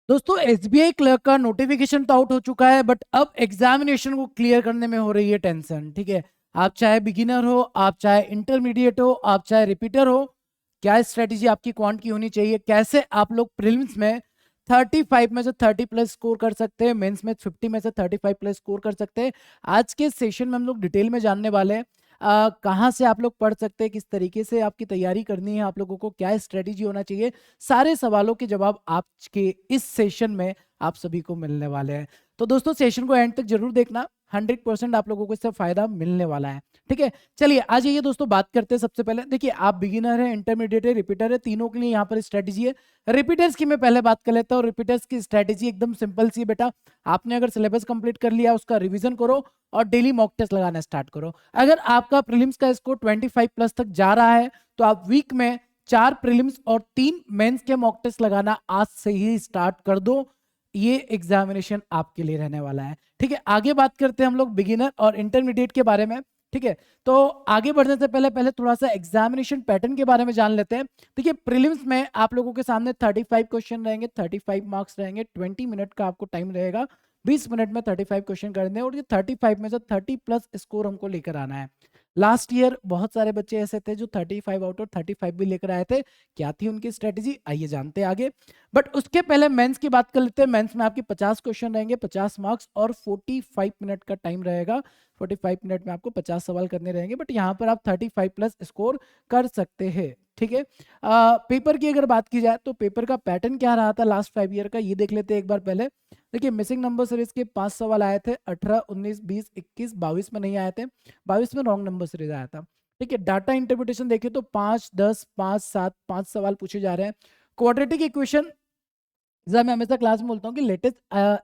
दोस्तों SBI clerk का notification तो आउट हो चुका है, बट अब एग्जामिनेशन को क्लियर करने में हो रही है टेंशन। ठीक है, आप चाहे बिगिनर हो, आप चाहे इंटरमीडिएट हो, आप चाहे रिपीटर हो, क्या स्ट्रेटेजी आपकी क्वांट की होनी चाहिए, कैसे आप लोग प्रीलिम्स में 35 में से 30 प्लस स्कोर कर सकते हैं, मेंस में 50 में से 35 प्लस स्कोर कर सकते हैं। आज के सेशन में हम लोग डिटेल में जानने वाले हैं कहाँ से आप लोग पढ़ सकते हैं, किस तरीके से आपकी तैयारी करनी है, आप लोगों को क्या स्ट्रेटेजी होना चाहिए। सारे सवालों के जवाब आज के इस सेशन में आप सभी को मिलने वाले हैं। तो दोस्तों सेशन को एंड तक जरूर देखना, 100% आप लोगों को इससे फायदा मिलने वाला है। ठीक है, चलिए आ जाइए दोस्तों, बात करते हैं। सबसे पहले देखिए, आप बिगिनर है, इंटरमीडिएट है, रिपीटर है, तीनों के लिए यहाँ पर स्ट्रेटेजी है। रिपीटर्स की मैं पहले बात कर लेता हूँ। रिपीटर्स की स्ट्रेटेजी एकदम सिंपल सी है बेटा। आपने अगर सिलेबस कंप्लीट कर लिया, उसका रिवीजन करो और डेली मॉक टेस्ट लगाना स्टार्ट करो। अगर आपका प्रीलिम्स का स्कोर 25 प्लस तक जा रहा है तो आप वीक में 4 प्रीलिम्स और 3 मेंस के मॉक टेस्ट लगाना आज से ही स्टार्ट कर दो। ये एग्जामिनेशन आपके लिए रहने वाला है। ठीक है, आगे बात करते हैं हम लोग बिगिनर और इंटरमीडिएट के बारे में। ठीक है, तो आगे बढ़ने से पहले पहले थोड़ा सा एग्जामिनेशन पैटर्न के बारे में जान लेते हैं। देखिए, प्रीलिम्स में आप लोगों के सामने 35 क्वेश्चन रहेंगे, 35 मार्क्स रहेंगे, 20 मिनट का आपको टाइम रहेगा। 20 मिनट में 35 क्वेश्चन करने हैं और ये 35 में से 30 प्लस स्कोर हमको लेकर आना है। लास्ट ईयर बहुत सारे बच्चे ऐसे थे जो 35 आउट ऑफ 35 भी लेकर आए थे। क्या थी उनकी स्ट्रेटेजी, आइए जानते हैं आगे। बट उसके पहले मेंस की बात कर लेते हैं। मेंस में आपके 50 क्वेश्चन रहेंगे, 50 मार्क्स और 45 मिनट का टाइम रहेगा। 45 मिनट में आपको 50 सवाल करने रहेंगे, बट यहाँ पर आप 35 प्लस स्कोर कर सकते हैं। ठीक है, पेपर की अगर बात की जाए तो पेपर का पैटर्न क्या रहा था लास्ट 5 ईयर का, ये देख लेते हैं एक बार पहले। देखिए, मिसिंग नंबर सीरीज के 5 सवाल आए थे, 18, 19, 20, 21, 22 में नहीं आए थे। 22 में रॉन्ग नंबर सीरीज आया था। ठीक है, डाटा इंटरप्रिटेशन देखें तो 5, 10, 5, 7 5 सवाल पूछे जा रहे हैं। क्वाड्रेटिक इक्वेशन, जैसा मैं हमेशा क्लास में बोलता हूँ कि लेटेस्ट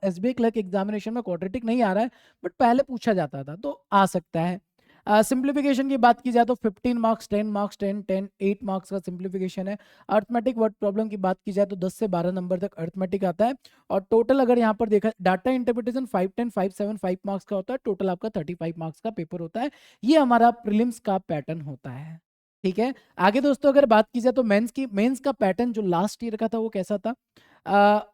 एसबीआई क्लर्क एग्जामिनेशन में क्वाड्रेटिक नहीं आ रहा है, बट पहले पूछा जाता था तो आ सकता है। सिंप्लीफिकेशन की बात की जाए तो 15 मार्क्स, 10 मार्क्स, 10 10 8 मार्क्स का सिंप्लीफिकेशन है। अर्थमेटिक वर्ड प्रॉब्लम की बात की जाए तो 10 से 12 नंबर तक अर्थमेटिक आता है। और टोटल अगर यहाँ पर देखा, डाटा इंटरप्रिटेशन 5 10 5 7 5 मार्क्स का होता है, टोटल आपका 35 मार्क्स का पेपर होता है। ये हमारा प्रीलिम्स का पैटर्न होता है। ठीक है, आगे दोस्तों अगर बात की जाए तो मेंस का पैटर्न जो लास्ट ईयर का था वो कैसा था।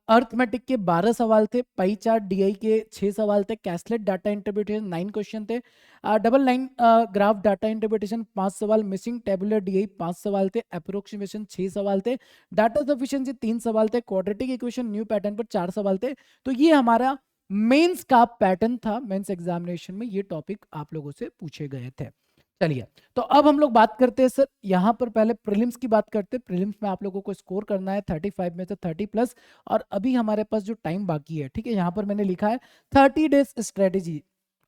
अर्थमेटिक के 12 सवाल थे, पाई चार्ट डीआई के 6 सवाल थे, कैसलेट डाटा इंटरप्रिटेशन 9 क्वेश्चन थे, double line graph data interpretation 5 सवाल, मिसिंग टेबुलर डीआई 5 सवाल थे, अप्रोक्सीमेशन 6 सवाल थे, डाटा सफिशिएंसी 3 सवाल थे, क्वाड्रेटिक इक्वेशन न्यू पैटर्न पर 4 सवाल थे। तो ये हमारा मेंस का पैटर्न था। मेंस एग्जामिनेशन में ये टॉपिक आप लोगों से पूछे गए थे। चलिए, तो अब हम लोग बात करते हैं सर, यहाँ पर पहले प्रीलिम्स की बात करते हैं। प्रीलिम्स में आप लोगों को स्कोर करना है 35 में से 30 प्लस, और अभी हमारे पास जो टाइम बाकी है, ठीक है, यहाँ पर मैंने लिखा है 30 डेज स्ट्रेटेजी।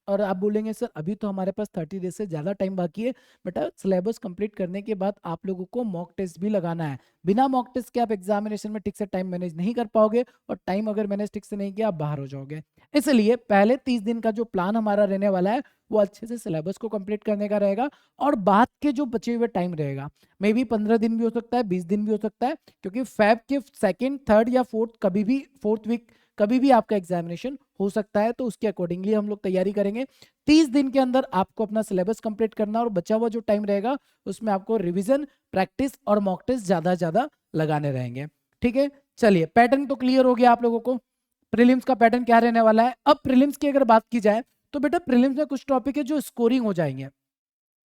और आप बोलेंगे सर अभी तो हमारे पास 30 डेज से ज़्यादा टाइम बाकी है। बेटा, सिलेबस कंप्लीट करने के बाद आप लोगों को मॉक टेस्ट भी लगाना है। बिना मॉक टेस्ट के आप एग्जामिनेशन में ठीक से टाइम मैनेज नहीं कर पाओगे, और टाइम अगर मैनेज ठीक से नहीं किया आप बाहर हो जाओगे। इसलिए पहले 30 दिन का जो प्लान हमारा रहने वाला है वो अच्छे से सिलेबस को कंप्लीट करने का रहेगा, और बाद के जो बचे हुए टाइम रहेगा, मे बी 15 दिन भी हो सकता है, 20 दिन भी हो सकता है, क्योंकि फैब के सेकेंड, थर्ड या फोर्थ, कभी भी फोर्थ वीक कभी भी आपका एग्जामिनेशन हो सकता है। तो उसके अकॉर्डिंगली हम लोग तैयारी करेंगे। 30 दिन के अंदर आपको अपना सिलेबस कंप्लीट करना, और बचा हुआ जो टाइम रहेगा उसमें आपको रिविजन, प्रैक्टिस और मॉक टेस्ट ज्यादा ज्यादा लगाने रहेंगे। ठीक है, चलिए, पैटर्न तो क्लियर हो गया आप लोगों को, प्रीलिम्स का पैटर्न क्या रहने वाला है। अब प्रीलिम्स की अगर बात की जाए तो बेटा, प्रीलिम्स में कुछ टॉपिक है जो स्कोरिंग हो जाएंगे।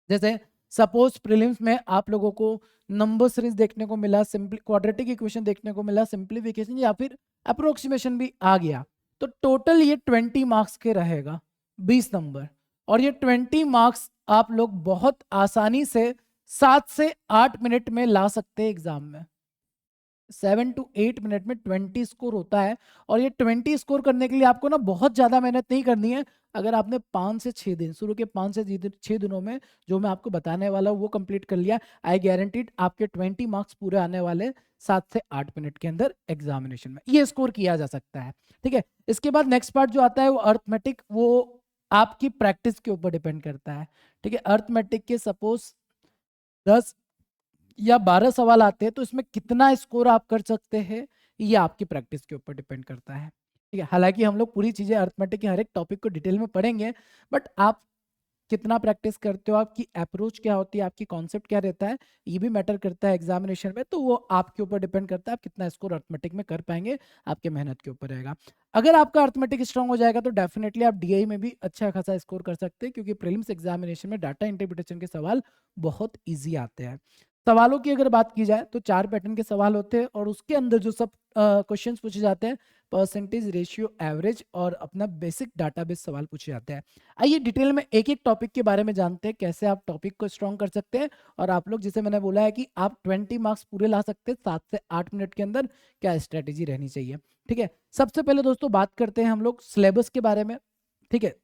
जैसे सपोज प्रीलिम्स में आप लोगों को नंबर सीरीज देखने को मिला, सिंपल क्वाड्रेटिक इक्वेशन देखने को मिला, सिंप्लीफिकेशन या फिर अप्रोक्सीमेशन भी आ गया, तो टोटल ये 20 मार्क्स के रहेगा, 20 नंबर। और ये 20 मार्क्स आप लोग बहुत आसानी से 7 से 8 मिनट में ला सकते हैं एग्जाम में। 7 to 8 मिनट में 20 स्कोर होता है। और ये 20 स्कोर करने के लिए आपको ना बहुत ज्यादा मेहनत नहीं करनी है। अगर आपने 5 से 6 दिन, शुरू के 5 से 6 दिनों में जो मैं आपको बताने वाला हूँ वो कंप्लीट कर लिया, आई गारंटीड आपके 20 मार्क्स पूरे आने वाले 7 से 8 मिनट के अंदर एग्जामिनेशन में ये स्कोर किया जा सकता है। ठीक है, इसके बाद नेक्स्ट पार्ट जो आता है वो अर्थमेटिक, वो आपकी प्रैक्टिस के ऊपर डिपेंड करता है। ठीक है, अर्थमेटिक के सपोज 10 या 12 सवाल आते हैं, तो इसमें कितना स्कोर आप कर सकते हैं ये आपकी प्रैक्टिस के ऊपर डिपेंड करता है। ठीक है, हालांकि हम लोग पूरी चीजें अर्थमेटिक के हर एक टॉपिक को डिटेल में पढ़ेंगे, बट आप कितना प्रैक्टिस करते हो, आपकी अप्रोच क्या होती है, आपकी कॉन्सेप्ट क्या रहता है, ये भी मैटर करता है एग्जामिनेशन में। तो वो आपके ऊपर डिपेंड करता है आप कितना स्कोर अर्थमेटिक में कर पाएंगे, आपके मेहनत के ऊपर रहेगा। अगर आपका अर्थमेटिक स्ट्रांग हो जाएगा तो डेफिनेटली आप डीआई में भी अच्छा खासा स्कोर कर सकते हैं, क्योंकि प्रीलिम्स एग्जामिनेशन में डाटा इंटरप्रिटेशन के सवाल बहुत ईजी आते हैं। सवालों की अगर बात की जाए तो 4 पैटर्न के सवाल होते हैं, और उसके अंदर जो सब क्वेश्चंस पूछे जाते हैं, परसेंटेज, रेशियो, एवरेज और अपना बेसिक डाटाबेस सवाल पूछे जाते हैं। आइए डिटेल में एक एक टॉपिक के बारे में जानते हैं, कैसे आप टॉपिक को स्ट्रॉन्ग कर सकते हैं। और आप लोग, जैसे मैंने बोला है कि आप 20 मार्क्स पूरे ला सकते हैं 7 से 8 मिनट के अंदर, क्या स्ट्रेटेजी रहनी चाहिए। ठीक है, सबसे पहले दोस्तों बात करते हैं हम लोग सिलेबस के बारे में। ठीक है,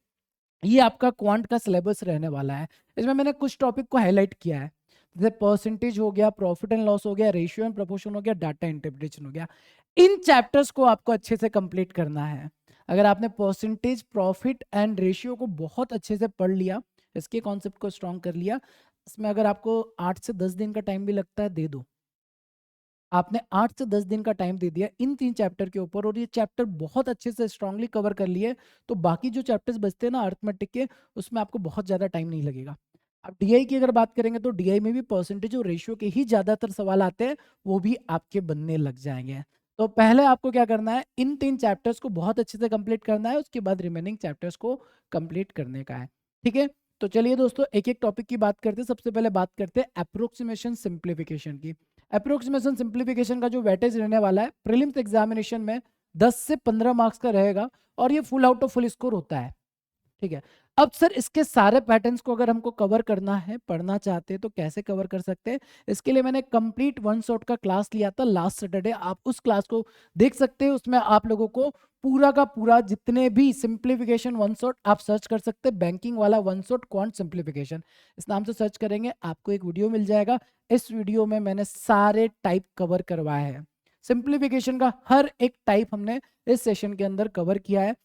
ये आपका क्वांट का सिलेबस रहने वाला है। इसमें मैंने कुछ टॉपिक को हाईलाइट किया है, जैसे परसेंटेज हो गया, प्रॉफिट एंड लॉस हो गया, रेशियो एंड प्रोपोर्शन हो गया, डाटा इंटरप्रिटेशन हो गया। इन चैप्टर्स को आपको अच्छे से कंप्लीट करना है। अगर आपने परसेंटेज, प्रॉफिट एंड रेशियो को बहुत अच्छे से पढ़ लिया, इसके कॉन्सेप्ट को स्ट्रॉन्ग कर लिया, इसमें अगर आपको 8 से 10 दिन का टाइम भी लगता है, दे दो। आपने 8 से 10 दिन का टाइम दे दिया इन 3 चैप्टर के ऊपर, और ये चैप्टर बहुत अच्छे से स्ट्रांगली कवर कर लिए, तो बाकी जो चैप्टर्स बचते हैं ना अर्थमेटिक के, उसमें आपको बहुत ज़्यादा टाइम नहीं लगेगा। अब डीआई की अगर बात करेंगे तो डीआई में भी परसेंटेज और रेशियो के ही ज़्यादातर सवाल आते हैं, वो भी आपके बनने लग जाएंगे। तो पहले आपको क्या करना है, इन 3 चैप्टर्स को बहुत अच्छे से कंप्लीट करना है, उसके बाद रिमेनिंग चैप्टर्स को कंप्लीट करने का है। ठीक है, तो चलिए दोस्तों एक एक टॉपिक की बात करते हैं। सबसे पहले बात करते हैं अप्रोक्सीमेशन सिंप्लीफिकेशन की। अप्रोक्सीमेशन सिंप्लीफिकेशन का जो वेटेज रहने वाला है प्रीलिम्स एग्जामिनेशन में 10 से 15 मार्क्स का रहेगा, और ये full out of full score होता है। ठीक है, अब सर इसके सारे पैटर्न्स को अगर हमको कवर करना है, पढ़ना चाहते हैं, तो कैसे कवर कर सकते हैं? इसके लिए मैंने कंप्लीट वन शॉट का क्लास लिया था लास्ट सैटरडे, आप उस क्लास को देख सकते हैं। उसमें आप लोगों को पूरा का पूरा जितने भी सिंप्लीफिकेशन वन शॉट आप सर्च कर सकते हैं, बैंकिंग वाला वन शॉट क्वांट सिंप्लीफिकेशन, इस नाम से सर्च करेंगे आपको एक वीडियो मिल जाएगा। इस वीडियो में मैंने सारे टाइप कवर करवाए हैं, सिंप्लीफिकेशन का हर एक टाइप हमने इस सेशन के अंदर कवर किया है।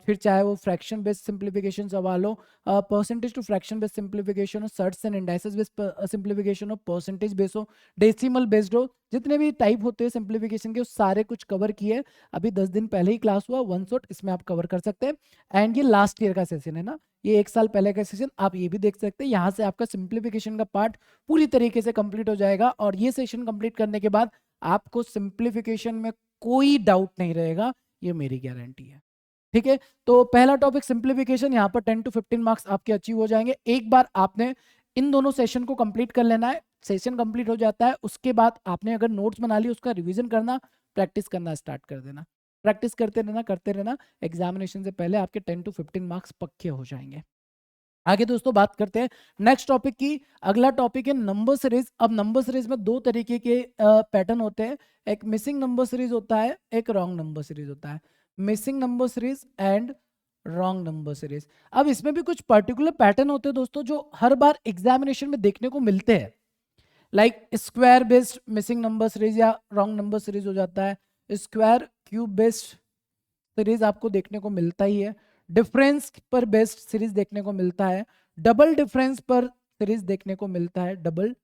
फिर चाहे वो फ्रैक्शन बेस्ड सिंप्लीफिकेशन सवाल हो, percentage to fraction based simplification हो, surds and indices based simplification हो, परसेंटेज बेस्ड हो, डेसिमल बेस्ड हो, जितने भी टाइप होते हैं सिंप्लीफिकेशन के, वो सारे कुछ कवर किए। अभी 10 दिन पहले ही क्लास हुआ वन शॉट, इसमें आप कवर कर सकते हैं। एंड ये लास्ट ईयर का सेशन है ना, ये 1 साल पहले का सेशन, आप ये भी देख सकते हैं। यहाँ से आपका सिंप्लीफिकेशन का पार्ट पूरी तरीके से कंप्लीट हो जाएगा, और ये सेशन कंप्लीट करने के बाद आपको सिंप्लीफिकेशन में कोई डाउट नहीं रहेगा, ये मेरी गारंटी है। ठीक है, तो पहला टॉपिक सिंप्लीफिकेशन, यहाँ पर 10 to 15 मार्क्स आपके अचीव हो जाएंगे। एक बार आपने इन दोनों सेशन को कंप्लीट कर लेना है, सेशन कंप्लीट हो जाता है, उसके बाद आपने अगर नोट्स बना ली, उसका रिवीजन करना, प्रैक्टिस करना स्टार्ट कर देना, प्रैक्टिस करते रहना, एग्जामिनेशन से पहले आपके 10 to 15 मार्क्स पक्के हो जाएंगे। आगे दोस्तों बात करते हैं नेक्स्ट टॉपिक की। अगला टॉपिक है नंबर सीरीज। अब नंबर सीरीज में 2 तरीके के पैटर्न होते हैं, एक मिसिंग नंबर सीरीज होता है, एक रॉन्ग नंबर सीरीज होता है। Missing number series and wrong number series. अब इसमें भी कुछ पर्टिकुलर पैटर्न होते हैं दोस्तों, जो हर बार एग्जामिनेशन में देखने को मिलते हैं, like square based missing number series या रॉन्ग नंबर सीरीज हो जाता है, स्क्वायर क्यूब बेस्ड सीरीज आपको देखने को मिलता ही है, डिफरेंस पर बेस्ड सीरीज देखने को मिलता है, डबल डिफरेंस पर सीरीज देखने को मिलता है, डबल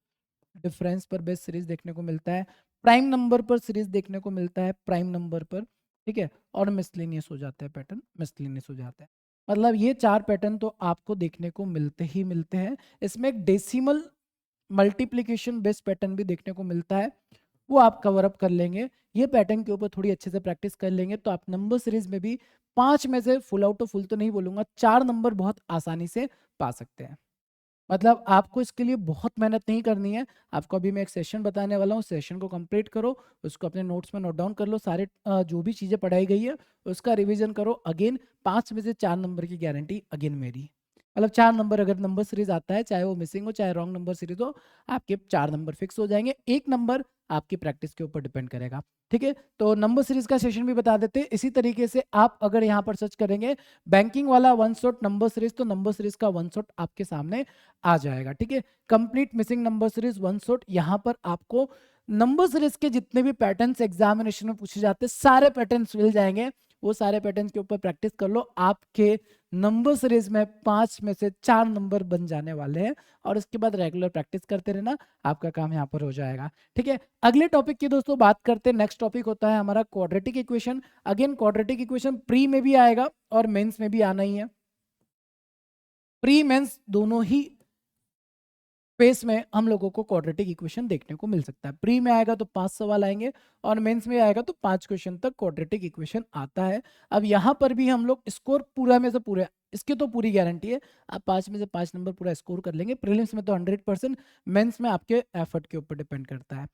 डिफरेंस पर बेस्ड सीरीज देखने को मिलता है, प्राइम नंबर पर सीरीज देखने को मिलता है, प्राइम नंबर पर। ठीक है, और मिसलिनियस हो जाता है पैटर्न, मिसलिनियस हो जाता है। मतलब ये 4 पैटर्न तो आपको देखने को मिलते ही मिलते हैं। इसमें एक डेसिमल मल्टीप्लीकेशन बेस्ड पैटर्न भी देखने को मिलता है, वो आप कवर अप कर लेंगे। ये पैटर्न के ऊपर थोड़ी अच्छे से प्रैक्टिस कर लेंगे तो आप नंबर सीरीज में भी 5 में से फुल आउट ऑफ फुल तो नहीं बोलूंगा, 4 नंबर बहुत आसानी से पा सकते हैं। मतलब आपको इसके लिए बहुत मेहनत नहीं करनी है। आपको अभी मैं एक सेशन बताने वाला हूँ, सेशन को कंप्लीट करो, उसको अपने नोट्स में नोट डाउन कर लो, सारे जो भी चीज़ें पढ़ाई गई है उसका रिवीजन करो। अगेन 5 में से 4 नंबर की गारंटी अगेन मेरी। मतलब 4 नंबर अगर नंबर सीरीज आता है, चाहे वो मिसिंग हो चाहे रॉन्ग नंबर सीरीज हो, आपके 4 नंबर फिक्स हो जाएंगे। 1 नंबर आपकी प्रैक्टिस के ऊपर डिपेंड करेगा। ठीक है, तो नंबर सीरीज का सेशन भी बता देते हैं। इसी तरीके से आप अगर यहाँ पर सर्च करेंगे बैंकिंग वाला वन शॉट नंबर सीरीज, तो नंबर सीरीज का वन शॉट आपके सामने आ जाएगा। ठीक है, complete missing number series one shot, यहाँ पर आपको नंबर सीरीज के जितने भी पैटर्न्स एग्जामिनेशन में पूछे जाते हैं सारे पैटर्न्स मिल जाएंगे। वो सारे पैटर्न के ऊपर प्रैक्टिस कर लो, आपके नंबर सीरीज में 5 में से 4 नंबर बन जाने वाले हैं, और उसके बाद रेगुलर प्रैक्टिस करते रहना, आपका काम यहाँ पर हो जाएगा। ठीक है, अगले टॉपिक की दोस्तों बात करते हैं। नेक्स्ट टॉपिक होता है हमारा quadratic equation. Again quadratic equation pre में भी आएगा और मेंस में भी आना ही है। प्री मेंस दोनों ही फेस में हम लोगों को क्वाड्रेटिक इक्वेशन देखने को मिल सकता है। प्री में आएगा तो 5 सवाल आएंगे और मेंस में आएगा तो 5 क्वेश्चन तक क्वाड्रेटिक इक्वेशन आता है। अब यहाँ पर भी हम लोग स्कोर पूरा में से पूरे, इसकी तो पूरी गारंटी है आप 5 में से 5 नंबर पूरा स्कोर कर लेंगे। प्रीलिम्स में तो 100%, मेंस में आपके एफर्ट के ऊपर डिपेंड करता है।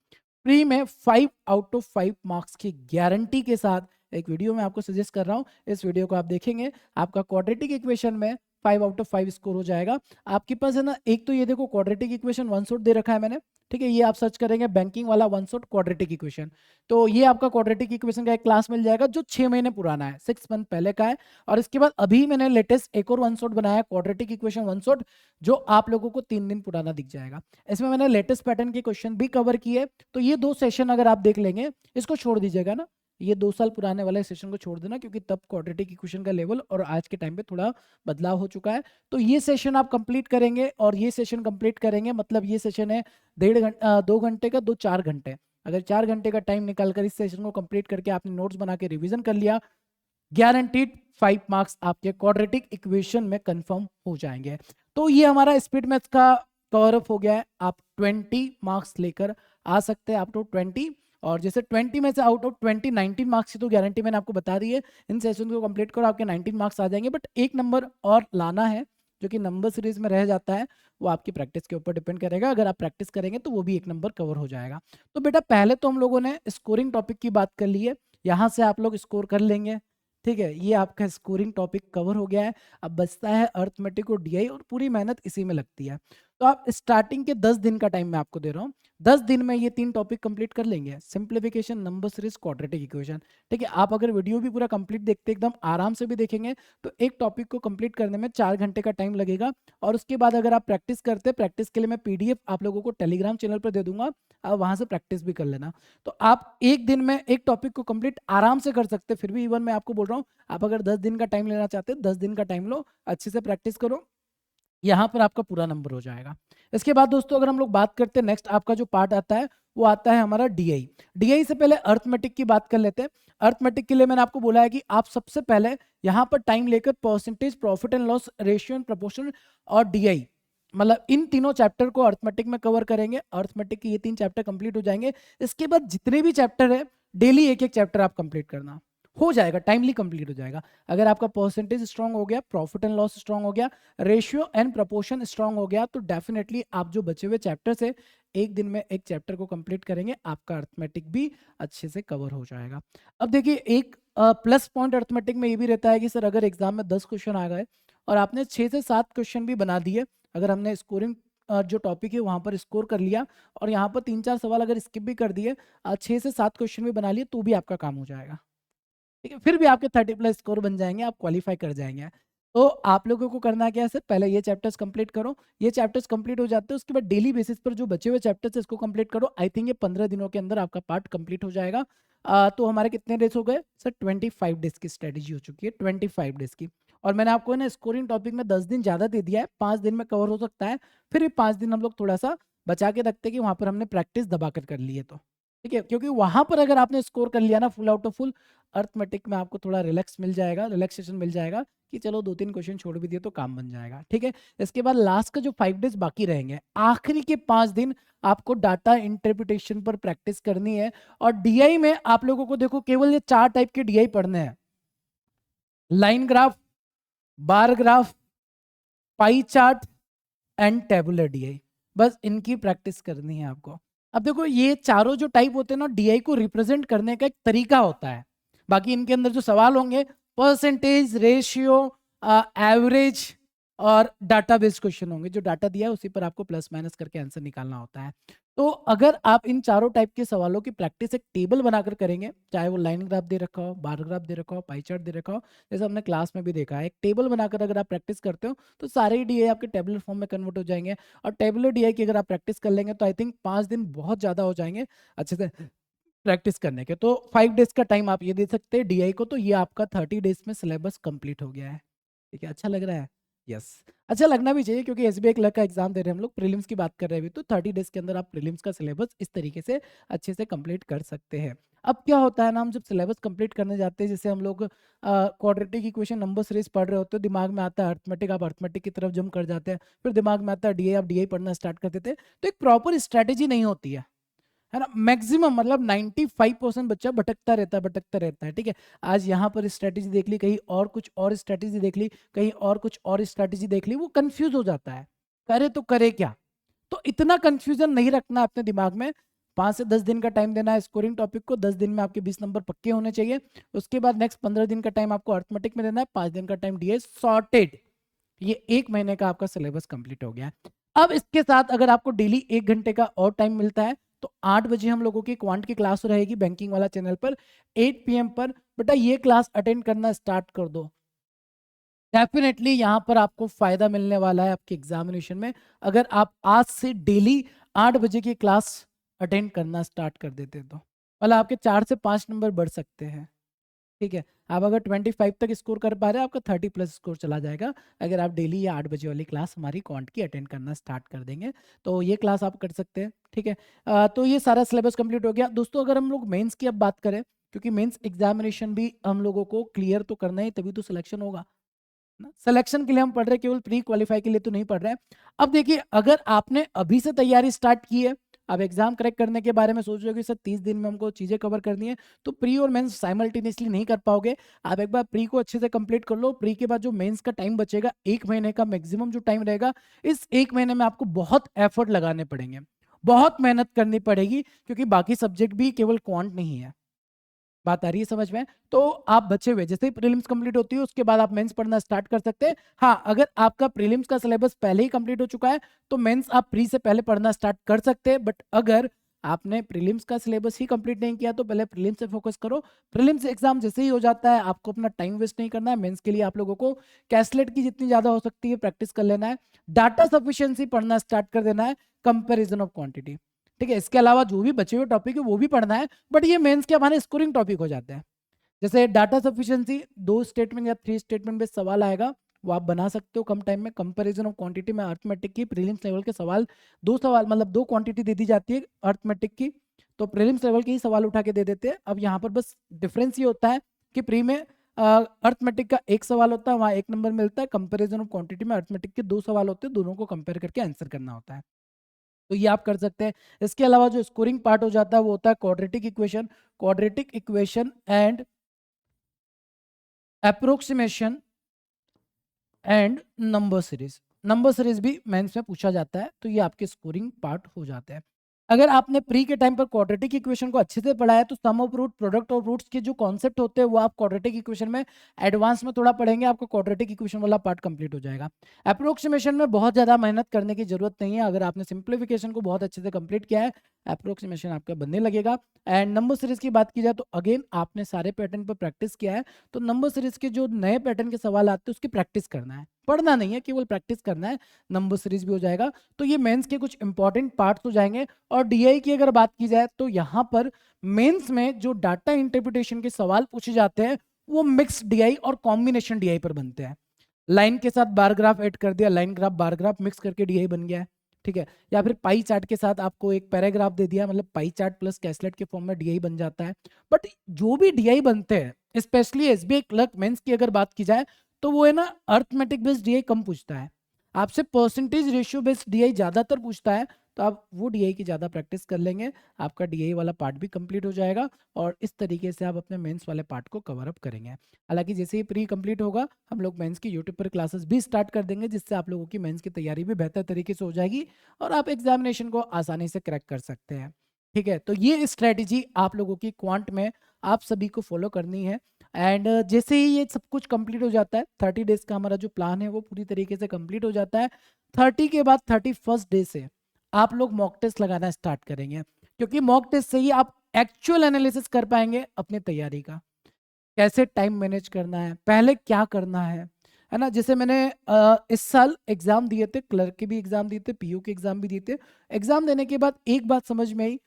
प्री में 5 आउट ऑफ 5 मार्क्स की गारंटी के साथ एक वीडियो मैं आपको सजेस्ट कर रहा हूँ, इस वीडियो को आप देखेंगे आपका क्वाड्रेटिक इक्वेशन में 5 आउट ऑफ 5 स्कोर हो जाएगा। आपके पास है ना, एक तो ये देखो क्वाड्रेटिक इक्वेशन वन शॉट दे रखा है मैंने, ठीक है, ये आप सर्च करेंगे बैंकिंग वाला वन शॉट क्वाड्रेटिक इक्वेशन, तो ये आपका क्वाड्रेटिक इक्वेशन का एक क्लास मिल जाएगा जो 6 महीने पुराना है, 6 मंथ पहले का है। और इसके बाद अभी मैंने लेटेस्ट एक और वन शॉट बनाया क्वाड्रेटिक इक्वेशन वन शॉट, जो आप लोगों को 3 दिन पुराना दिख जाएगा। इसमें मैंने लेटेस्ट पैटर्न के क्वेश्चन भी कवर किए, तो ये 2 सेशन अगर आप देख लेंगे, इसको छोड़ दीजिएगा ना, ये 2 साल पुराने वाले सेशन को छोड़ देना, क्योंकि तब क्वाड्रेटिक इक्वेशन का लेवल और आज के टाइम पे थोड़ा बदलाव हो चुका है। तो ये सेशन आप कंप्लीट करेंगे और ये सेशन कंप्लीट करेंगे, मतलब ये सेशन है 2 घंटे का, 4 घंटे। अगर 4 घंटे का टाइम निकालकर इस सेशन को कंप्लीट करके आपने नोट्स बना के रिविजन कर लिया, गारंटीड 5 मार्क्स आपके क्वाड्रेटिक इक्वेशन में कंफर्म हो जाएंगे। तो ये हमारा स्पीड मैथ्स का कवर अप हो गया है। आप 20 मार्क्स लेकर आ सकते हैं, अप टू 20, और जैसे 20 में से आउट ऑफ 20 19 मार्क्स की तो गारंटी मैंने आपको बता दी है। इन सेशन को कंप्लीट करो, आपके 19 मार्क्स आ जाएंगे, बट एक नंबर और लाना है जो कि नंबर सीरीज में रह जाता है, वो आपकी प्रैक्टिस के ऊपर डिपेंड करेगा। अगर आप प्रैक्टिस करेंगे तो वो भी एक नंबर कवर हो जाएगा। तो बेटा पहले तो हम लोगों ने स्कोरिंग टॉपिक की बात कर ली है, यहाँ से आप लोग स्कोर कर लेंगे, ठीक है, ये आपका स्कोरिंग टॉपिक कवर हो गया है। अब बचता है अर्थमेटिक और डीआई, और पूरी मेहनत इसी में लगती है। तो आप स्टार्टिंग के 10 दिन का टाइम मैं आपको दे रहा हूँ, 10 दिन में ये 3 टॉपिक कंप्लीट कर लेंगे, simplification, number series, quadratic equation, ठीक है। आप अगर वीडियो भी पूरा कंप्लीट देखते एकदम आराम से भी देखेंगे तो एक टॉपिक को कंप्लीट करने में 4 घंटे का टाइम लगेगा। और उसके बाद अगर आप प्रैक्टिस करते, प्रैक्टिस के लिए मैं पीडीएफ आप लोगों को टेलीग्राम चैनल पर दे दूंगा, आप वहां से प्रैक्टिस भी कर लेना। तो आप एक दिन में एक टॉपिक को कंप्लीट आराम से कर सकते, फिर भी इवन मैं आपको बोल रहा हूँ, आप अगर 10 दिन का टाइम लेना चाहते हैं 10 दिन का टाइम लो, अच्छे से प्रैक्टिस करो, यहाँ पर आपका पूरा नंबर हो जाएगा। इसके बाद दोस्तों अगर हम लोग बात करते हैं, नेक्स्ट आपका जो पार्ट आता है वो आता है हमारा डीआई। डीआई से पहले अर्थमेटिक की बात कर लेते हैं। अर्थमेटिक के लिए मैंने आपको बोला है कि आप सबसे पहले यहाँ पर टाइम लेकर percentage, profit and loss ratio and proportion और डीआई, मतलब इन तीनों चैप्टर को अर्थमेटिक में कवर करेंगे। अर्थमेटिक के ये 3 चैप्टर कंप्लीट हो जाएंगे। इसके बाद जितने भी चैप्टर है डेली एक एक चैप्टर आप कंप्लीट करना, हो जाएगा, टाइमली कंप्लीट हो जाएगा। अगर आपका परसेंटेज स्ट्रांग हो गया, प्रॉफिट एंड लॉस स्ट्रांग हो गया, रेशियो एंड प्रोपोर्शन स्ट्रांग हो गया, तो डेफिनेटली आप जो बचे हुए चैप्टर से एक दिन में एक चैप्टर को कंप्लीट करेंगे, आपका अर्थमेटिक भी अच्छे से कवर हो जाएगा। अब देखिए एक प्लस पॉइंट अर्थमेटिक में ये भी रहता है कि सर अगर एग्जाम में 10 क्वेश्चन आ गए और आपने 6 से 7 क्वेश्चन भी बना दिए, अगर हमने स्कोरिंग जो टॉपिक है वहां पर स्कोर कर लिया और यहाँ पर 3-4 सवाल अगर स्किप भी कर दिए, 6 से 7 क्वेश्चन भी बना लिए, तो भी आपका काम हो जाएगा, ठीक है। फिर भी आपके 30+ स्कोर बन जाएंगे, आप क्वालिफाई कर जाएंगे। तो आप लोगों को करना क्या है सर, पहले ये चैप्टर्स कंप्लीट करो, ये चैप्टर्स कंप्लीट हो जाते हैं उसके बाद डेली बेसिस पर जो बचे हुए चैप्टर्स है इसको कंप्लीट करो। आई थिंक ये 15 दिनों के अंदर आपका पार्ट कंप्लीट हो जाएगा। तो हमारे कितने डेज हो गए सर, 25 डेज की स्ट्रेटेजी हो चुकी है, 25 डेज की। और मैंने आपको ना स्कोरिंग टॉपिक में 10 दिन ज्यादा दे दिया है, 5 दिन में कवर हो सकता है, फिर भी 5 दिन हम लोग थोड़ा सा बचा के रखते हैं कि वहां पर हमने प्रैक्टिस दबा कर ली है, तो ठीक है, क्योंकि वहां पर अगर आपने स्कोर कर लिया ना full out of full, arithmetic में आपको थोड़ा रिलैक्स मिल जाएगा, रिलैक्सेशन मिल जाएगा कि चलो 2-3 क्वेश्चन छोड़ भी दिए तो काम बन जाएगा, ठीक है। इसके बाद लास्ट का जो 5 डेज बाकी रहेंगे, आखिरी के 5 दिन आपको डाटा इंटरप्रिटेशन पर प्रैक्टिस करनी है। और डीआई में आप लोगों को देखो केवल ये 4 टाइप के डीआई पढ़ने हैं, line graph, bar graph, pie chart and tabular DI, बस इनकी प्रैक्टिस करनी है आपको। अब देखो ये चारों जो टाइप होते हैं ना, डीआई को रिप्रेजेंट करने का एक तरीका होता है, बाकी इनके अंदर जो सवाल होंगे परसेंटेज, रेशियो, एवरेज और डाटा बेस्ड क्वेश्चन होंगे, जो डाटा दिया है उसी पर आपको प्लस माइनस करके आंसर निकालना होता है। तो अगर आप इन चारों टाइप के सवालों की प्रैक्टिस एक टेबल बनाकर करेंगे, चाहे वो लाइन ग्राफ दे रखा हो, बार ग्राफ दे रखा हो, पाई चार्ट दे रखा हो, जैसे हमने क्लास में भी देखा है, एक टेबल बनाकर अगर आप प्रैक्टिस करते हो तो सारे ही डीआई आपके टेबुलर फॉर्म में कन्वर्ट हो जाएंगे। और टेबुलर डीआई की अगर आप प्रैक्टिस कर लेंगे तो आई थिंक 5 दिन बहुत ज्यादा हो जाएंगे अच्छे से प्रैक्टिस करने के। तो 5 डेज का टाइम आप ये दे सकते हैं डीआई को, तो ये आपका 30 डेज में सिलेबस कंप्लीट हो गया है, ठीक है। अच्छा लग रहा है, यस। अच्छा लगना भी चाहिए क्योंकि एसबीआई क्लर्क का एग्जाम दे रहे हैं हम लोग, प्रीलिम्स की बात कर रहे हैं अभी, तो 30 डेज के अंदर आप प्रीलिम्स का सिलेबस इस तरीके से अच्छे से कंप्लीट कर सकते हैं। अब क्या होता है ना, हम जब सिलेबस कंप्लीट करने जाते हैं, जैसे हम लोग क्वाड्रेटिक इक्वेशन नंबर सीरीज पढ़ रहे होते हैं, दिमाग में आता है अर्थमेटिक, आप अर्थमेटिक की तरफ जंप कर जाते हैं, फिर दिमाग में आता है डीआई, आप डीआई पढ़ना स्टार्ट कर देते हैं, तो एक प्रॉपर स्ट्रैटेजी नहीं होती है ना। मैक्सिमम मतलब 95% बच्चा भटकता रहता है, ठीक है। आज यहाँ पर स्ट्रैटेजी देख ली, कहीं और कुछ और स्ट्रैटेजी देख ली, कहीं और कुछ और स्ट्रैटेजी देख ली, वो कंफ्यूज हो जाता है, करे तो करे क्या। तो इतना कंफ्यूजन नहीं रखना अपने दिमाग में। 5 से 10 दिन का टाइम देना है स्कोरिंग टॉपिक को, 10 दिन में आपके 20 नंबर पक्के होने चाहिए। उसके बाद नेक्स्ट 15 दिन का टाइम आपको अर्थमेटिक में देना है, 5 दिन का टाइम डीए सॉर्टेड। ये 1 महीने का आपका सिलेबस कंप्लीट हो गया। अब इसके साथ अगर आपको डेली 1 घंटे का और टाइम मिलता है, तो 8 बजे हम लोगों की क्वांट की क्लास रहेगी बैंकिंग वाला चैनल पर, 8 PM पर। बेटा ये क्लास अटेंड करना स्टार्ट कर दो, डेफिनेटली यहाँ पर आपको फायदा मिलने वाला है आपके एग्जामिनेशन में, अगर आप आज से डेली 8 बजे की क्लास अटेंड करना स्टार्ट कर देते तो मतलब आपके 4 से 5 नंबर बढ़ सकते हैं, ठीक है। आप अगर 25 तक स्कोर कर पा रहे हैं, आपका 30+ स्कोर चला जाएगा अगर आप डेली ये 8 बजे वाली क्लास हमारी क्वांट की अटेंड करना स्टार्ट कर देंगे, तो ये क्लास आप कर सकते हैं, ठीक है। तो ये सारा सिलेबस कंप्लीट हो गया दोस्तों। अगर हम लोग मेंस की अब बात करें, क्योंकि मेंस एग्जामिनेशन भी हम लोगों को क्लियर तो करना है, तभी तो सिलेक्शन होगा ना। सिलेक्शन के लिए हम पढ़ रहे हैं, केवल प्री क्वालिफाई के लिए तो नहीं पढ़ रहे हैं। अब देखिए, अगर आपने अभी से तैयारी स्टार्ट की है, अब एग्जाम क्रैक करने के बारे में सोच रहे हो कि सर 30 दिन में हमको चीजें कवर करनी है, तो प्री और मेंस साइमल्टेनियसली नहीं कर पाओगे। आप एक बार प्री को अच्छे से कंप्लीट कर लो, प्री के बाद जो मेंस का टाइम बचेगा, 1 महीने का मैक्सिमम जो टाइम रहेगा, इस 1 महीने में आपको बहुत एफर्ट लगाने पड़ेंगे, बहुत मेहनत करनी पड़ेगी, क्योंकि बाकी सब्जेक्ट भी केवल क्वांट नहीं है। बात आ रही है समझ में? तो आप बचे हुए, जैसे ही प्रीलिम्स कंप्लीट होती है उसके बाद आप मेंस पढ़ना स्टार्ट कर सकते हैं। हाँ, अगर आपका प्रीलिम्स का सिलेबस पहले ही कंप्लीट हो चुका है, तो मेंस आप प्री से पहले पढ़ना स्टार्ट कर सकते हैं। बट अगर आपने प्रीलिम्स का सिलेबस ही कंप्लीट नहीं किया, तो पहले प्रीलिम्स से फोकस करो। प्रीलिम्स एग्जाम जैसे ही हो जाता है, आपको अपना टाइम वेस्ट नहीं करना है। मेंस के लिए आप लोगों को कैसलेट की जितनी ज्यादा हो सकती है प्रैक्टिस कर लेना है, डाटा सफिशिएंसी पढ़ना स्टार्ट कर देना है, कंपेरिजन ऑफ क्वांटिटी, ठीक है। इसके अलावा जो भी बचे हुए टॉपिक है वो भी पढ़ना है, बट ये मेंस के हमारे स्कोरिंग टॉपिक हो जाते हैं। जैसे डाटा सफिशिएंसी 2 स्टेटमेंट या 3 स्टेटमेंट बेस्ड सवाल आएगा, वो आप बना सकते हो कम टाइम में। कंपैरिजन ऑफ क्वांटिटी में अर्थमेटिक की प्रीलिम्स लेवल के सवाल, 2 सवाल मतलब 2 क्वांटिटी दे दी जाती है अर्थमेटिक की, तो प्रीलिम्स लेवल के ही सवाल उठा के दे देते हैं। अब यहाँ पर बस डिफरेंस ये होता है कि प्री में अर्थमेटिक का 1 सवाल होता है, वहाँ 1 नंबर मिलता है। कंपेरिजन ऑफ क्वांटिटी में अर्थमेटिक के 2 सवाल होते हैं, दोनों को कंपेयर करके आंसर करना होता है, तो ये आप कर सकते हैं। इसके अलावा जो स्कोरिंग पार्ट हो जाता है वो होता है quadratic equation and approximation and number series भी मेंस में पूछा जाता है, तो ये आपके स्कोरिंग पार्ट हो जाते हैं। अगर आपने प्री के टाइम पर क्वाड्रेटिक इक्वेशन को अच्छे से पढ़ा है, तो sum of root, product of roots के जो कॉन्सेप्ट होते हैं वो आप क्वाड्रेटिक इक्वेशन में एडवांस में थोड़ा पढ़ेंगे, आपको क्वाड्रेटिक इक्वेशन वाला पार्ट कंप्लीट हो जाएगा। अप्रोक्सीमेशन में बहुत ज्यादा मेहनत करने की जरूरत नहीं है, अगर आपने सिंप्लीफिकेशन को बहुत अच्छे से कंप्लीट किया है, अप्रोक्सीमेशन आपका बनने लगेगा। एंड नंबर सीरीज की बात की जाए, तो अगेन आपने सारे पैटर्न पर प्रैक्टिस किया है, तो नंबर सीरीज के जो नए पैटर्न के सवाल आते हैं उसकी प्रैक्टिस करना है, पढ़ना नहीं है, केवल प्रैक्टिस करना है, नंबर सीरीज भी हो जाएगा। तो ये मेंस के कुछ इंपॉर्टेंट पार्ट्स हो जाएंगे। और डीआई की अगर बात की जाए, तो यहाँ पर मेंस में जो डाटा इंटरप्रिटेशन के सवाल पूछे जाते हैं, वो मिक्स डीआई और कॉम्बिनेशन डीआई पर बनते हैं। लाइन के साथ बार ग्राफ ऐड कर दिया, line graph bar graph mix करके डीआई बन गया है, ठीक है। या फिर पाई चार्ट के साथ आपको एक पैराग्राफ दे दिया, मतलब पाई चार्ट प्लस कैसलेट के फॉर्म में डीआई बन जाता है। बट जो भी डीआई बनते हैं, स्पेशली एसबीआई क्लर्क मेंस की अगर बात की जाए, तो वो है ना अर्थमेटिक बेस्ड डीआई कम पूछता है, आपसे परसेंटेज रेशियो बेस्ड डीआई ज्यादातर पूछता है। तो आप वो डीआई की ज्यादा प्रैक्टिस कर लेंगे, आपका डीआई वाला पार्ट भी कंप्लीट हो जाएगा, और इस तरीके से आप अपने मेंस वाले पार्ट को कवर अप करेंगे। हालांकि जैसे ही प्री कंप्लीट होगा, हम लोग मेंस की यूट्यूब पर क्लासेस भी स्टार्ट कर देंगे, जिससे आप लोगों की मेंस की तैयारी भी बेहतर तरीके से हो जाएगी, और आप एग्जामिनेशन को आसानी से क्रैक कर सकते हैं, ठीक है। तो ये स्ट्रेटेजी आप लोगों की क्वांट में आप सभी को फॉलो करनी है। एंड जैसे ही ये सब कुछ कंप्लीट हो जाता है, 30 डेज का हमारा जो प्लान है वो पूरी तरीके से कंप्लीट हो जाता है। 30 के बाद 31st डे से आप लोग मॉक टेस्ट लगाना स्टार्ट करेंगे, क्योंकि मॉक टेस्ट से ही आप एक्चुअल एनालिसिस कर पाएंगे अपनी तैयारी का, कैसे टाइम मैनेज करना है, पहले क्या करना है ना। जैसे मैंने इस साल एग्जाम दिए थे, क्लर्क के भी एग्जाम दिए थे, पीओ के एग्जाम भी दिए थे। एग्जाम देने के बाद एक बात समझ में आई,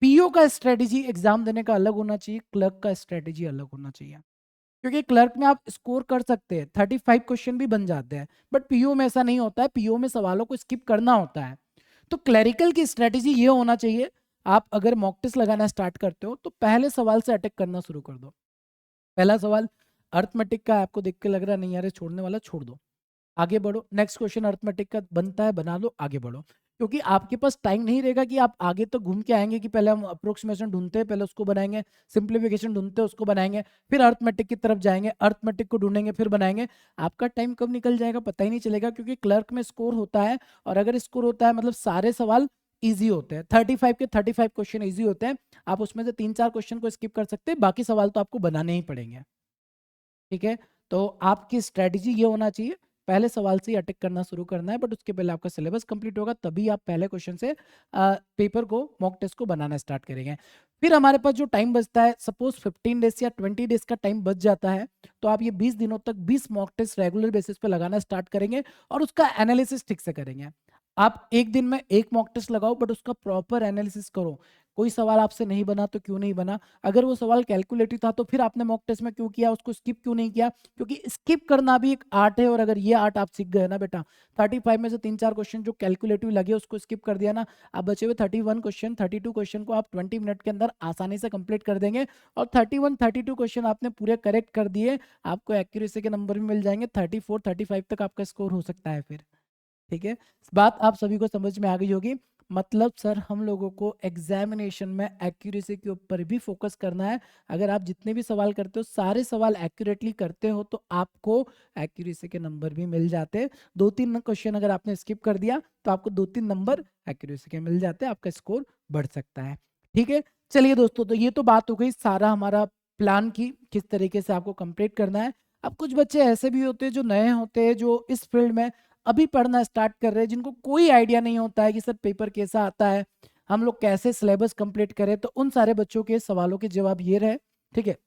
पीओ का स्ट्रेटेजी एग्जाम देने का अलग होना चाहिए, क्लर्क का स्ट्रेटेजी अलग होना चाहिए। क्योंकि क्लर्क में आप स्कोर कर सकते हैं, 35 क्वेश्चन भी बन जाते हैं, बट पीओ में ऐसा नहीं होता है, पीओ में सवालों को स्किप करना होता है। तो क्लरिकल की स्ट्रेटेजी ये होना चाहिए, आप अगर मॉक टेस्ट लगाना स्टार्ट करते हो तो पहले सवाल से अटैक करना शुरू कर दो। पहला सवाल अर्थमेटिक का, आपको देख के लग रहा है नहीं यार ये छोड़ने वाला, छोड़ दो, आगे बढ़ो। नेक्स्ट क्वेश्चन अर्थमेटिक का बनता है, बना लो, आगे बढ़ो। क्योंकि आपके पास टाइम नहीं रहेगा कि आप आगे तो घूम के आएंगे कि पहले हम अप्रोक्सीमेशन ढूंढते हैं, पहले उसको बनाएंगे, सिंप्लीफिकेशन ढूंढते हैं, उसको बनाएंगे, फिर अर्थमेटिक की तरफ जाएंगे, अर्थमेटिक को ढूंढेंगे, फिर बनाएंगे। आपका टाइम कब निकल जाएगा पता ही नहीं चलेगा, क्योंकि क्लर्क में स्कोर होता है, और अगर स्कोर होता है मतलब सारे सवाल इजी होते हैं, 35 के 35 क्वेश्चन इजी होते हैं। आप उसमें से 3-4 क्वेश्चन को स्किप कर सकते हैं, बाकी सवाल तो आपको बनाने ही पड़ेंगे। ठीक है, तो आपकी स्ट्रेटजी ये होना चाहिए, पहले सवाल से ही अटैक करना शुरू करना है, बट उसके पहले आपका सिलेबस कंप्लीट होगा, तभी आप पहले क्वेश्चन से पेपर को, मॉक टेस्ट को बनाना स्टार्ट करेंगे। फिर हमारे पास जो टाइम बचता है, सपोज 15 डेज या 20 डेज का टाइम बच जाता है, तो आप ये 20 दिनों तक 20 मॉक टेस्ट रेगुलर बेसिस पे लगाना स्टार्ट करेंगे, और उसका एनालिसिस ठीक से करेंगे। आप एक दिन में एक मॉक टेस्ट लगाओ, बट उसका प्रॉपर एनालिसिस करो। कोई सवाल आपसे नहीं बना तो क्यों नहीं बना, अगर वो सवाल कैलकुलेटिव था तो फिर आपने मॉक टेस्ट में क्यों किया, उसको स्किप क्यों नहीं किया, क्योंकि स्किप करना भी एक आर्ट है। और अगर ये आर्ट आप सीख गए ना बेटा, 35 में से 3-4 क्वेश्चन जो कैलकुलेटिव लगे उसको स्किप कर दिया ना, आप बचे हुए 31 क्वेश्चन, 32 क्वेश्चन को आप 20 मिनट के अंदर आसानी से कंप्लीट कर देंगे। और 31-32 क्वेश्चन आपने पूरे करेक्ट कर दिए, आपको एक्यूरेसी के नंबर भी मिल जाएंगे, 34-35 तक आपका स्कोर हो सकता है फिर। ठीक है, बात आप सभी को समझ में आ गई होगी। मतलब सर हम लोगों को एग्जामिनेशन में एक्यूरेसी के ऊपर भी फोकस करना है। अगर आप जितने भी सवाल करते हो सारे सवाल एक्यूरेटली करते हो तो आपको एक्यूरेसी के नंबर भी मिल जाते हैं। 2-3 क्वेश्चन अगर आपने स्किप कर दिया तो आपको 2-3 नंबर एक्यूरेसी के मिल जाते हैं, आपका स्कोर बढ़ सकता है। ठीक है, चलिए दोस्तों, तो ये तो बात हो गई सारा हमारा प्लान की, किस तरीके से आपको कंप्लीट करना है। अब कुछ बच्चे ऐसे भी होते हैं जो नए होते हैं, जो इस फील्ड में अभी पढ़ना स्टार्ट कर रहे हैं, जिनको कोई आइडिया नहीं होता है कि सर पेपर कैसा आता है, हम लोग कैसे सिलेबस कंप्लीट करें। तो उन सारे बच्चों के सवालों के जवाब ये रहे। ठीक है,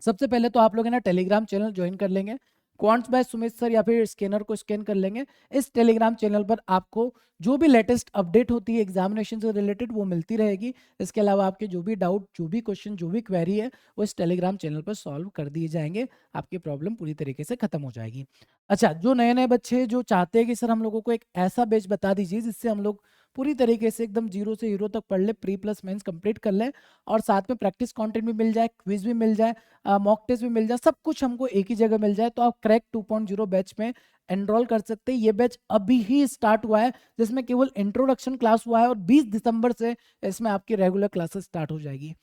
सबसे पहले तो आप लोग है ना टेलीग्राम चैनल ज्वाइन कर लेंगे, क्वांट्स बाय सुमित सर, या फिर स्कैनर को स्कैन कर लेंगे। इस टेलीग्राम चैनल पर आपको जो भी लेटेस्ट अपडेट होती है एग्जामिनेशन से रिलेटेड वो मिलती रहेगी। इसके अलावा आपके जो भी डाउट, जो भी क्वेश्चन, जो भी क्वेरी है वो इस टेलीग्राम चैनल पर सॉल्व कर दिए जाएंगे, आपकी प्रॉब्लम पूरी तरीके से खत्म हो जाएगी। अच्छा, जो नए नए बच्चे जो चाहते हैं कि सर हम लोगों को एक ऐसा बैच बता दीजिए जिससे हम लोग पूरी तरीके से एकदम जीरो से हीरो तक पढ़ ले, प्री प्लस मेंस कंप्लीट कर लें, और साथ में प्रैक्टिस कंटेंट भी मिल जाए, क्विज भी मिल जाए, मॉक टेस्ट भी मिल जाए, सब कुछ हमको एक ही जगह मिल जाए, तो आप क्रैक 2.0 बैच में एनरोल कर सकते हैं। ये बैच अभी ही स्टार्ट हुआ है, जिसमें केवल इंट्रोडक्शन क्लास हुआ है, और 20 दिसंबर से इसमें आपकी रेगुलर क्लासेस स्टार्ट हो जाएगी।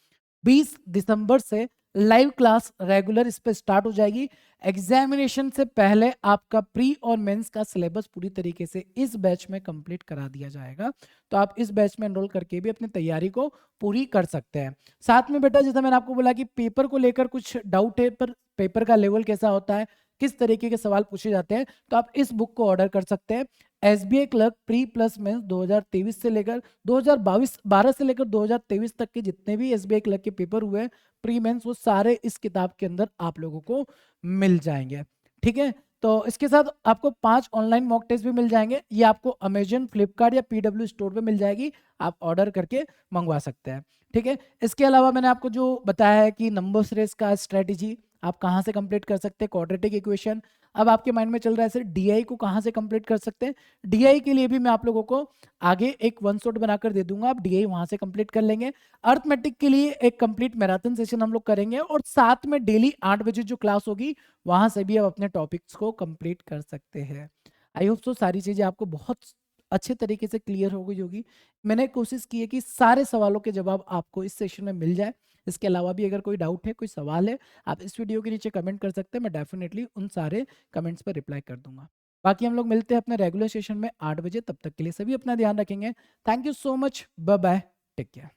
20 दिसंबर से लाइव क्लास रेगुलर इस पे स्टार्ट हो जाएगी। एग्जामिनेशन से पहले आपका प्री और मेंस का सिलेबस पूरी तरीके से इस बैच में कंप्लीट करा दिया जाएगा, तो आप इस बैच में एनरोल करके भी अपनी तैयारी को पूरी कर सकते हैं। साथ में बेटा, जैसा मैंने आपको बोला कि पेपर को लेकर कुछ डाउट है, पर पेपर का लेवल कैसा होता है, किस तरीके के सवाल पूछे जाते हैं, तो आप इस बुक को ऑर्डर कर सकते हैं। SBI clerk pre plus mains 2023 से लेकर 2022 से लेकर 2023 तक के जितने भी एसबीआई क्लर्क के पेपर हुए प्री मेंस, वो सारे इस किताब के अंदर आप लोगों को मिल जाएंगे। ठीक है, तो इसके साथ आपको 5 ऑनलाइन मॉक टेस्ट भी मिल जाएंगे, ये आपको अमेजन, फ्लिपकार्ट या पीडब्ल्यू स्टोर पे मिल जाएगी, आप ऑर्डर करके मंगवा सकते हैं। ठीक है, इसके अलावा मैंने आपको जो बताया है कि नंबर सीरीज का स्ट्रेटेजी आप कहाँ से कंप्लीट कर सकते हैं, क्वाड्रेटिक इक्वेशन। अब आपके माइंड में चल रहा है सर डीआई को कहाँ से कंप्लीट कर सकते हैं, डीआई के लिए भी मैं आप लोगों को आगे एक वन शॉट बनाकर दे दूंगा, आप डीआई वहां से कंप्लीट कर लेंगे। अर्थमेटिक के लिए एक कंप्लीट मैराथन सेशन हम लोग करेंगे, और साथ में डेली 8 बजे जो क्लास होगी वहां से भी आप अपने टॉपिक्स को कंप्लीट कर सकते हैं। आई होप सो सारी चीजें आपको बहुत अच्छे तरीके से क्लियर हो गई होगी। मैंने कोशिश की है कि सारे सवालों के जवाब आपको इस सेशन में मिल जाए। इसके अलावा भी अगर कोई डाउट है, कोई सवाल है, आप इस वीडियो के नीचे कमेंट कर सकते हैं, मैं डेफिनेटली उन सारे कमेंट्स पर रिप्लाई कर दूंगा। बाकी हम लोग मिलते हैं अपने रेगुलर सेशन में 8 बजे, तब तक के लिए सभी अपना ध्यान रखेंगे। Thank you so much, bye bye, take care.